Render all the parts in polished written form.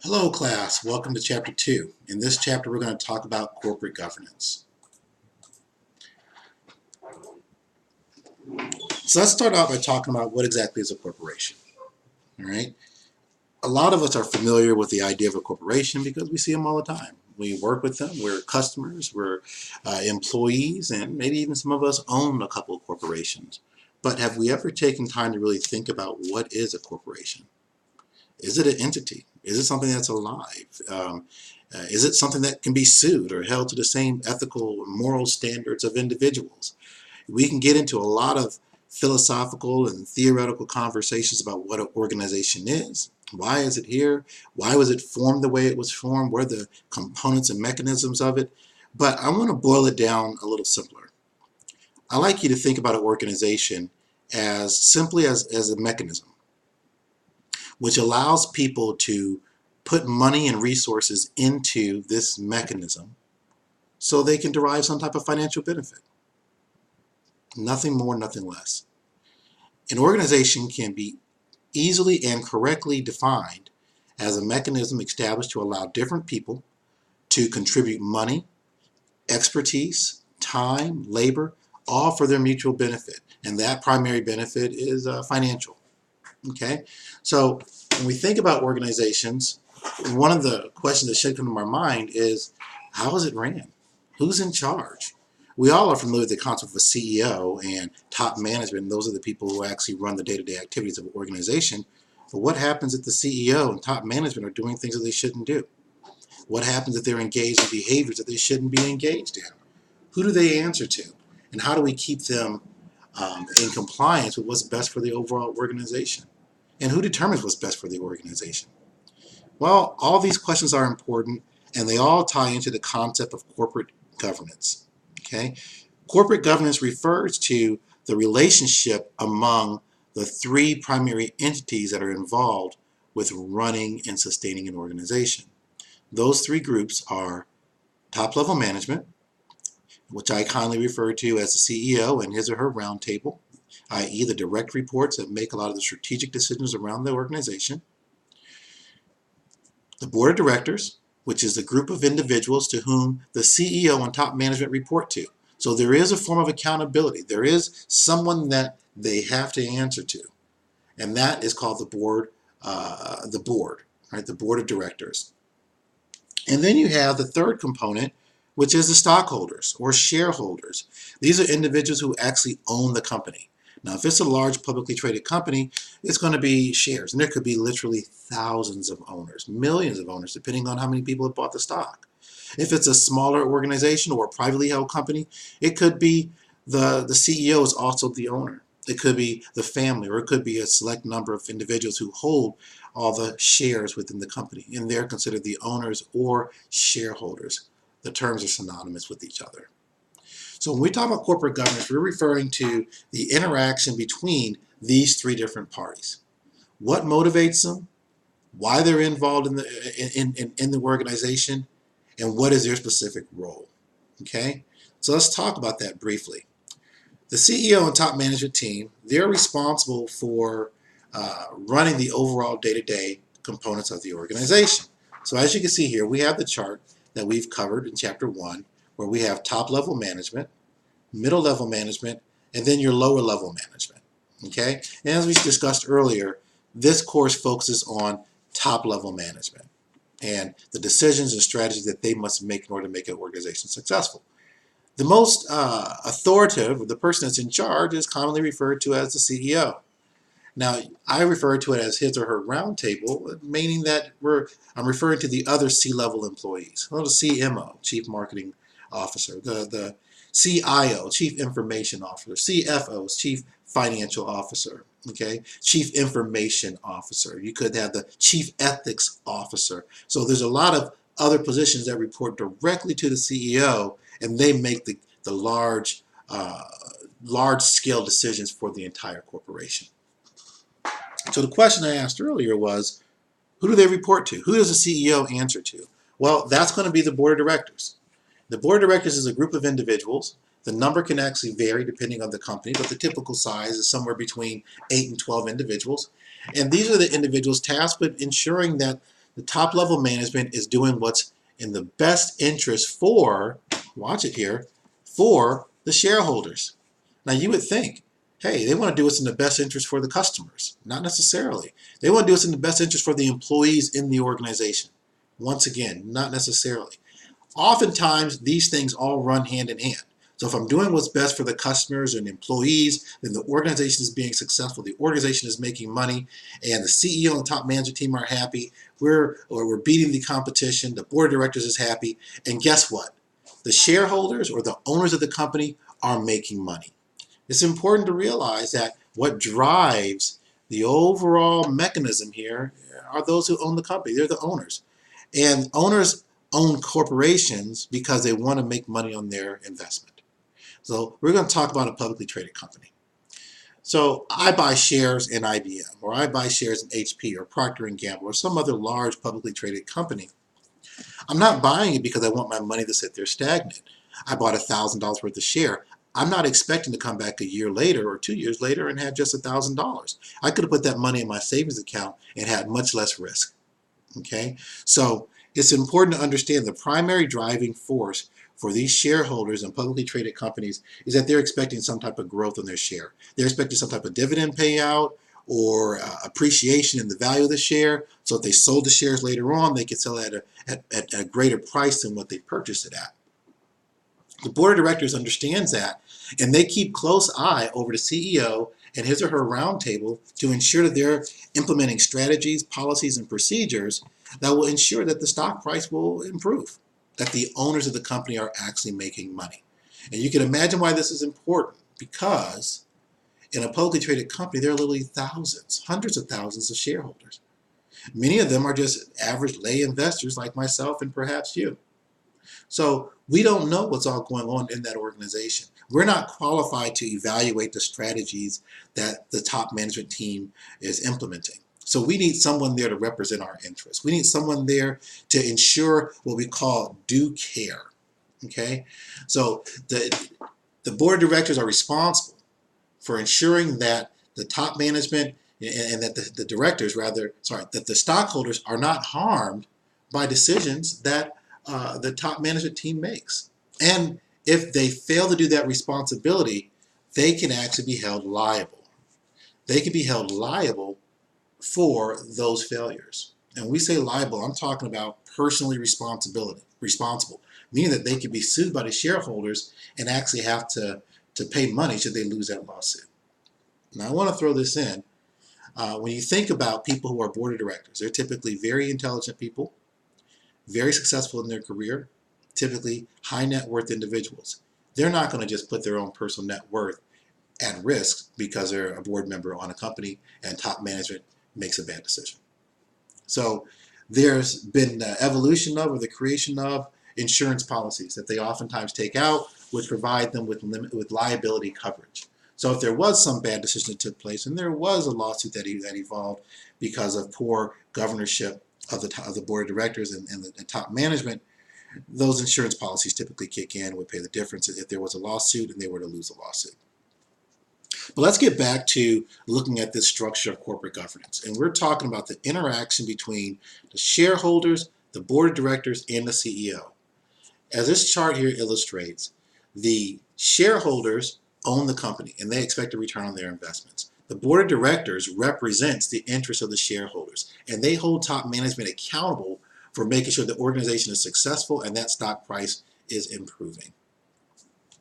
Hello class, welcome to chapter 2. In this chapter we're going to talk about corporate governance. So let's start out by talking about what exactly is a corporation. All right. A lot of us are familiar with the idea of a corporation because we see them all the time. We work with them, we're customers, we're employees, and maybe even some of us own a couple of corporations. But have we ever taken time to really think about what is a corporation? Is it an entity? Is it something that's alive? Is it something that can be sued or held to the same ethical or moral standards of individuals? We can get into a lot of philosophical and theoretical conversations about what an organization is. Why is it here? Why was it formed the way it was formed? What are the components and mechanisms of it? But I want to boil it down a little simpler. I like you to think about an organization as simply as a mechanism, which allows people to put money and resources into this mechanism so they can derive some type of financial benefit. Nothing more, nothing less. An organization can be easily and correctly defined as a mechanism established to allow different people to contribute money, expertise, time, labor, all for their mutual benefit. And that primary benefit is financial. Okay, so when we think about organizations, one of the questions that should come to our mind is, how is it ran? Who's in charge? We all are familiar with the concept of a CEO and top management. And those are the people who actually run the day-to-day activities of an organization. But what happens if the CEO and top management are doing things that they shouldn't do? What happens if they're engaged in behaviors that they shouldn't be engaged in? Who do they answer to? And how do we keep them in compliance with what's best for the overall organization? And who determines what's best for the organization? Well, all these questions are important, and they all tie into the concept of corporate governance. Okay? Corporate governance refers to the relationship among the three primary entities that are involved with running and sustaining an organization. Those three groups are top-level management, which I kindly refer to as the CEO and his or her roundtable, i.e. the direct reports that make a lot of the strategic decisions around the organization. The board of directors, which is the group of individuals to whom the CEO and top management report to. So there is a form of accountability. There is someone that they have to answer to. And that is called the board, right? The board of directors. And then you have the third component, which is the stockholders or shareholders. These are individuals who actually own the company. Now, if it's a large publicly traded company, it's going to be shares, and there could be literally thousands of owners, millions of owners, depending on how many people have bought the stock. If it's a smaller organization or a privately held company, it could be the CEO is also the owner. It could be the family, or it could be a select number of individuals who hold all the shares within the company, and they're considered the owners or shareholders. The terms are synonymous with each other. So when we talk about corporate governance, we're referring to the interaction between these three different parties. What motivates them, why they're involved in the organization, and what is their specific role. Okay, so let's talk about that briefly. The CEO and top management team, they're responsible for running the overall day-to-day components of the organization. So as you can see here, we have the chart that we've covered in chapter 1, where we have top-level management, middle-level management, and then your lower-level management. Okay? And as we discussed earlier, this course focuses on top-level management and the decisions and strategies that they must make in order to make an organization successful. The most authoritative, or the person that's in charge, is commonly referred to as the CEO. Now, I refer to it as his or her roundtable, meaning that I'm referring to the other C-level employees. Well, the CMO, Chief Marketing Officer, the CIO, Chief Information Officer, CFO, Chief Financial Officer, okay, Chief Information Officer. You could have the Chief Ethics Officer. So there's a lot of other positions that report directly to the CEO, and they make the large-scale decisions for the entire corporation. So the question I asked earlier was, who do they report to? Who does the CEO answer to? Well, that's going to be the board of directors. The board of directors is a group of individuals. The number can actually vary depending on the company, but the typical size is somewhere between 8 and 12 individuals. And these are the individuals tasked with ensuring that the top level management is doing what's in the best interest for, watch it here, for the shareholders. Now you would think, hey, they want to do what's in the best interest for the customers. Not necessarily. They want to do what's in the best interest for the employees in the organization. Once again, not necessarily. Oftentimes, these things all run hand in hand. So if I'm doing what's best for the customers and employees, then the organization is being successful, the organization is making money, and the CEO and the top management team are happy. We're beating the competition, the board of directors is happy, and guess what? The shareholders or the owners of the company are making money. It's important to realize that what drives the overall mechanism here are those who own the company. They're the owners. And owners own corporations because they want to make money on their investment. So we're going to talk about a publicly traded company. So I buy shares in IBM, or I buy shares in HP, or Procter & Gamble, or some other large publicly traded company. I'm not buying it because I want my money to sit there stagnant. I bought $1,000 worth of share. I'm not expecting to come back a year later or 2 years later and have just $1,000. I could have put that money in my savings account and had much less risk. Okay, so it's important to understand the primary driving force for these shareholders in publicly traded companies is that they're expecting some type of growth on their share. They're expecting some type of dividend payout or appreciation in the value of the share. So if they sold the shares later on, they could sell it at a greater price than what they purchased it at. The board of directors understands that, and they keep close eye over the CEO and his or her roundtable to ensure that they're implementing strategies, policies, and procedures that will ensure that the stock price will improve, that the owners of the company are actually making money. And you can imagine why this is important, because in a publicly traded company, there are literally thousands, hundreds of thousands of shareholders. Many of them are just average lay investors like myself and perhaps you. So we don't know what's all going on in that organization. We're not qualified to evaluate the strategies that the top management team is implementing. So we need someone there to represent our interests. We need someone there to ensure what we call due care. Okay? So the board of directors are responsible for ensuring that the top management and that the directors, that the stockholders are not harmed by decisions that the top management team makes. And if they fail to do that responsibility, they can actually be held liable. They can be held liable for those failures. And when we say liable, I'm talking about personally responsible, meaning that they can be sued by the shareholders and actually have to pay money should they lose that lawsuit. Now I want to throw this in. When you think about people who are board of directors, they're typically very intelligent people, very successful in their career, typically high net worth individuals. They're not going to just put their own personal net worth at risk because they're a board member on a company and top management makes a bad decision. So there's been the evolution of, or the creation of, insurance policies that they oftentimes take out, which provide them with liability coverage. So if there was some bad decision that took place, and there was a lawsuit that evolved because of poor governorship of the board of directors and the top management, those insurance policies typically kick in and would pay the difference if there was a lawsuit and they were to lose a lawsuit. But let's get back to looking at this structure of corporate governance. And we're talking about the interaction between the shareholders, the board of directors, and the CEO. As this chart here illustrates, the shareholders own the company and they expect a return on their investments. The board of directors represents the interests of the shareholders, and they hold top management accountable for making sure the organization is successful and that stock price is improving.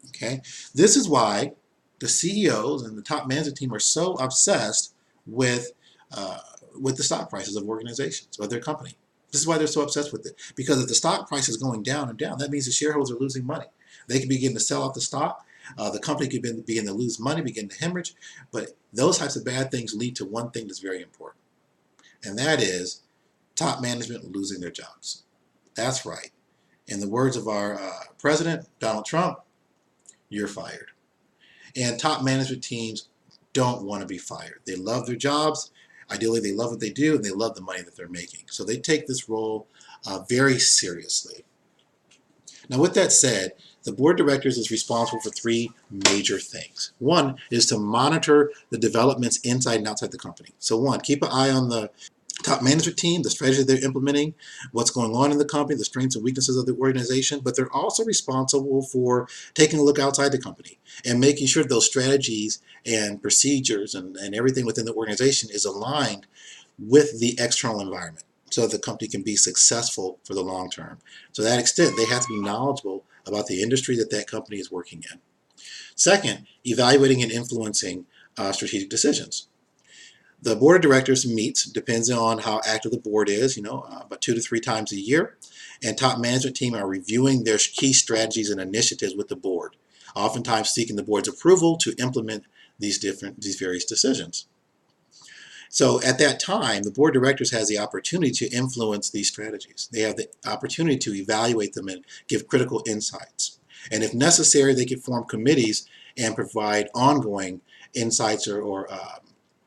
Okay, this is why the CEOs and the top management team are so obsessed with the stock prices of organizations, of their company. This is why they're so obsessed with it, because if the stock price is going down and down, that means the shareholders are losing money. They could begin to sell off the stock. The company could begin to lose money, begin to hemorrhage. But those types of bad things lead to one thing that's very important, and that is top management losing their jobs. That's right. In the words of our president, Donald Trump, you're fired. And top management teams don't want to be fired. They love their jobs. Ideally, they love what they do, and they love the money that they're making. So they take this role very seriously. Now, with that said, the board of directors is responsible for three major things. One is to monitor the developments inside and outside the company. So one, keep an eye on the top management team, the strategy they're implementing, what's going on in the company, the strengths and weaknesses of the organization, but they're also responsible for taking a look outside the company and making sure those strategies and procedures and everything within the organization is aligned with the external environment so that the company can be successful for the long term. To that extent, they have to be knowledgeable about the industry that that company is working in. Second, evaluating and influencing strategic decisions. The board of directors meets, depends on how active the board is, about 2 to 3 times a year. And top management team are reviewing their key strategies and initiatives with the board, oftentimes seeking the board's approval to implement these various decisions. So at that time, the board of directors has the opportunity to influence these strategies. They have the opportunity to evaluate them and give critical insights. And if necessary, they can form committees and provide ongoing insights or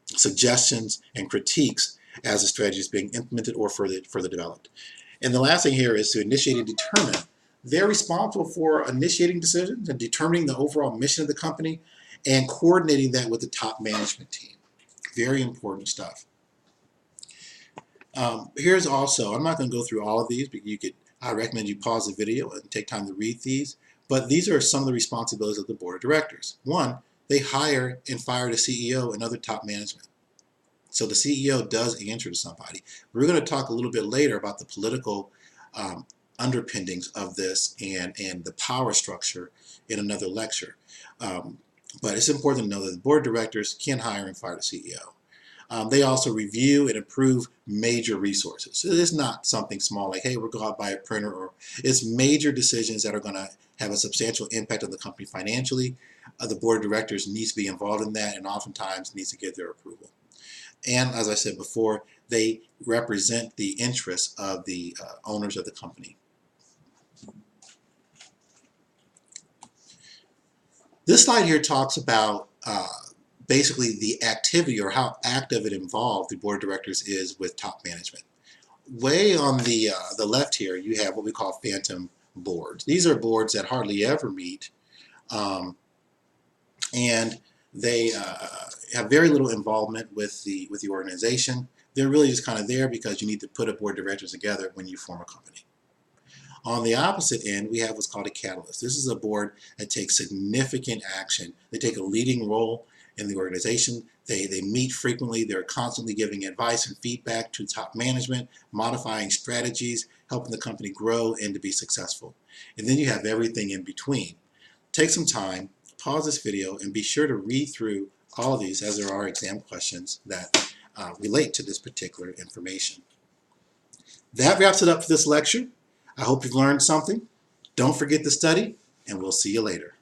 suggestions and critiques as the strategy is being implemented or further developed. And the last thing here is to initiate and determine. They're responsible for initiating decisions and determining the overall mission of the company and coordinating that with the top management team. Very important stuff. Here's also, I'm not going to go through all of these, but I recommend you pause the video and take time to read these. But these are some of the responsibilities of the board of directors. One, they hire and fire the CEO and other top management. So the CEO does answer to somebody. We're going to talk a little bit later about the political underpinnings of this and the power structure in another lecture. But it's important to know that the board of directors can hire and fire the CEO. They also review and approve major resources. So it's not something small like, hey, we're going to buy a printer, or it's major decisions that are going to have a substantial impact on the company financially. The board of directors needs to be involved in that and oftentimes needs to get their approval. And as I said before, they represent the interests of the owners of the company. This slide here talks about basically the activity or how active and involved the board of directors is with top management. Way on the left here, you have what we call phantom boards. These are boards that hardly ever meet, and they have very little involvement with the organization. They're really just kind of there because you need to put a board of directors together when you form a company. On the opposite end, we have what's called a catalyst. This is a board that takes significant action. They take a leading role in the organization. They meet frequently. They're constantly giving advice and feedback to top management, modifying strategies, helping the company grow and to be successful. And then you have everything in between. Take some time, pause this video, and be sure to read through all of these as there are exam questions that relate to this particular information. That wraps it up for this lecture. I hope you've learned something. Don't forget to study, and we'll see you later.